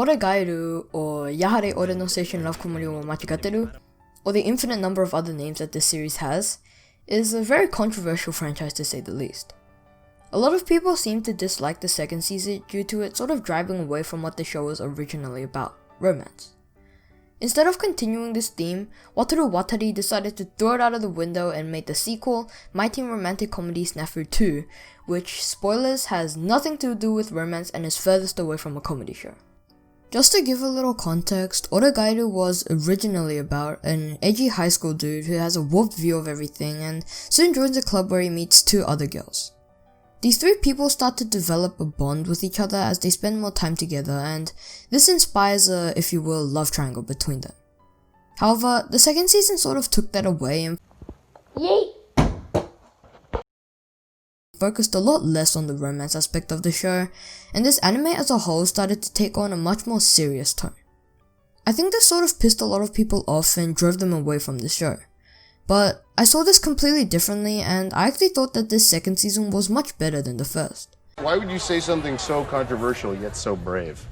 Oregairu, or Yahare Ore no Seishun Love Komori wo Machigateru, or the infinite number of other names that this series has, is a very controversial franchise to say the least. A lot of people seem to dislike the second season due to it sort of driving away from what the show was originally about, romance. Instead of continuing this theme, Wataru Watari decided to throw it out of the window and made the sequel, My Teen Romantic Comedy Snafu 2, which, spoilers, has nothing to do with romance and is furthest away from a comedy show. Just to give a little context, Oregairu was originally about an edgy high school dude who has a warped view of everything and soon joins a club where he meets two other girls. These three people start to develop a bond with each other as they spend more time together, and this inspires a, if you will, love triangle between them. However, the second season sort of took that away and focused a lot less on the romance aspect of the show, and this anime as a whole started to take on a much more serious tone. I think this sort of pissed a lot of people off and drove them away from the show. But I saw this completely differently, and I actually thought that this second season was much better than the first. Why would you say something so controversial yet so brave?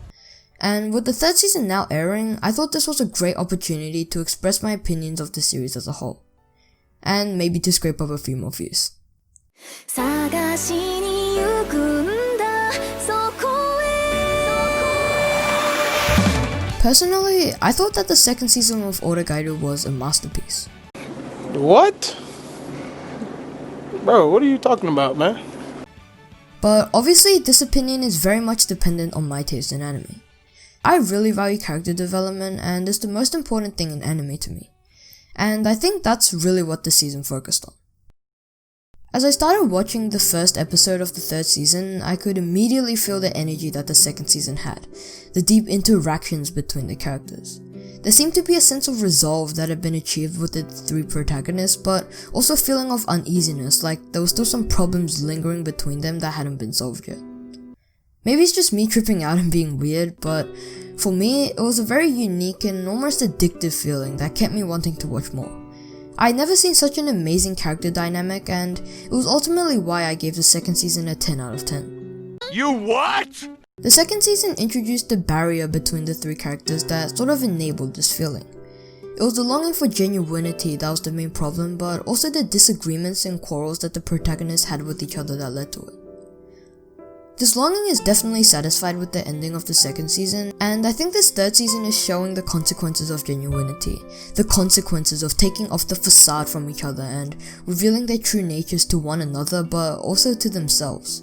And with the third season now airing, I thought this was a great opportunity to express my opinions of the series as a whole. And maybe to scrape up a few more views. Personally, I thought that the second season of Oregairu was a masterpiece. What? Bro, what are you talking about, man? But obviously, this opinion is very much dependent on my taste in anime. I really value character development, and it's the most important thing in anime to me. And I think that's really what this season focused on. As I started watching the first episode of the third season, I could immediately feel the energy that the second season had, the deep interactions between the characters. There seemed to be a sense of resolve that had been achieved with the three protagonists, but also a feeling of uneasiness, like there was still some problems lingering between them that hadn't been solved yet. Maybe it's just me tripping out and being weird, but for me, it was a very unique and almost addictive feeling that kept me wanting to watch more. I'd never seen such an amazing character dynamic, and it was ultimately why I gave the second season a 10 out of 10. You what? The second season introduced a barrier between the three characters that sort of enabled this feeling. It was the longing for genuinity that was the main problem, but also the disagreements and quarrels that the protagonists had with each other that led to it. This longing is definitely satisfied with the ending of the second season, and I think this third season is showing the consequences of genuinity, the consequences of taking off the facade from each other and revealing their true natures to one another but also to themselves.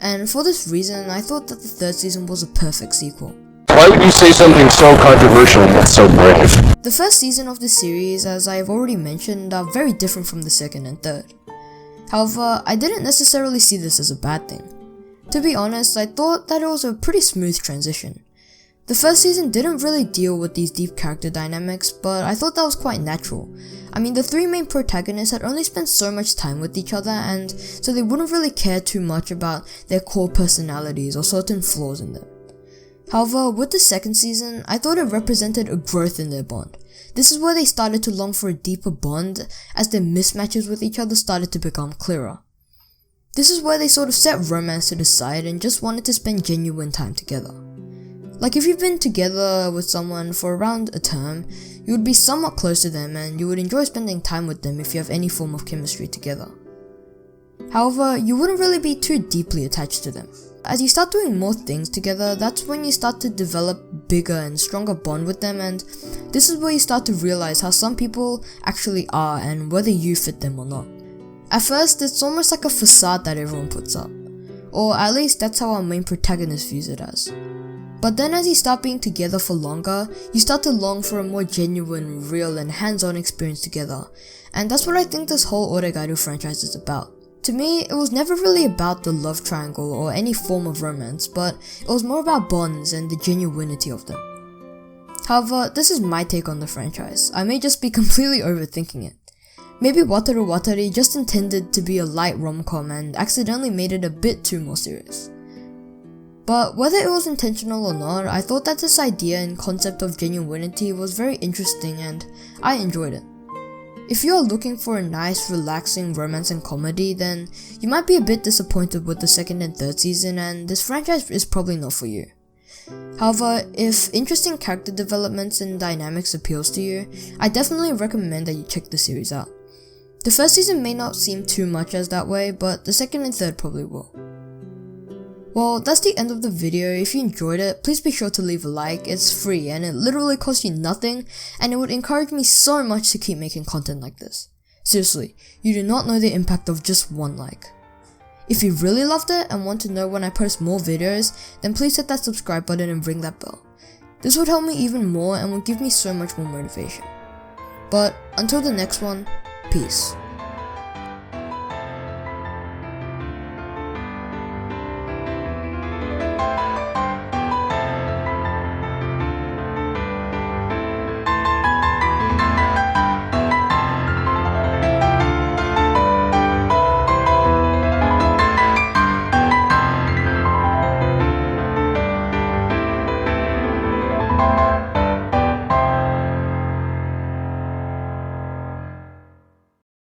And for this reason, I thought that the third season was a perfect sequel. Why would you say something so controversial yet so brave? The first season of the series, as I have already mentioned, are very different from the second and third. However, I didn't necessarily see this as a bad thing. To be honest, I thought that it was a pretty smooth transition. The first season didn't really deal with these deep character dynamics, but I thought that was quite natural. I mean, the three main protagonists had only spent so much time with each other, and so they wouldn't really care too much about their core personalities or certain flaws in them. However, with the second season, I thought it represented a growth in their bond. This is where they started to long for a deeper bond as their mismatches with each other started to become clearer. This is where they sort of set romance to the side and just wanted to spend genuine time together. Like if you've been together with someone for around a term, you would be somewhat close to them and you would enjoy spending time with them if you have any form of chemistry together. However, you wouldn't really be too deeply attached to them. As you start doing more things together, that's when you start to develop bigger and stronger bond with them, and this is where you start to realize how some people actually are and whether you fit them or not. At first, it's almost like a facade that everyone puts up, or at least that's how our main protagonist views it as. But then as you start being together for longer, you start to long for a more genuine, real and hands-on experience together, and that's what I think this whole Oregairu franchise is about. To me, it was never really about the love triangle or any form of romance, but it was more about bonds and the genuinity of them. However, this is my take on the franchise. I may just be completely overthinking it. Maybe Wataru Watari just intended to be a light rom-com and accidentally made it a bit too more serious. But whether it was intentional or not, I thought that this idea and concept of genuinity was very interesting and I enjoyed it. If you are looking for a nice, relaxing romance and comedy, then you might be a bit disappointed with the second and third season and this franchise is probably not for you. However, if interesting character developments and dynamics appeals to you, I definitely recommend that you check the series out. The first season may not seem too much as that way, but the second and third probably will. Well, that's the end of the video. If you enjoyed it, please be sure to leave a like. It's free and it literally costs you nothing, and it would encourage me so much to keep making content like this. Seriously, you do not know the impact of just one like. If you really loved it and want to know when I post more videos, then please hit that subscribe button and ring that bell. This would help me even more and would give me so much more motivation. But until the next one, peace.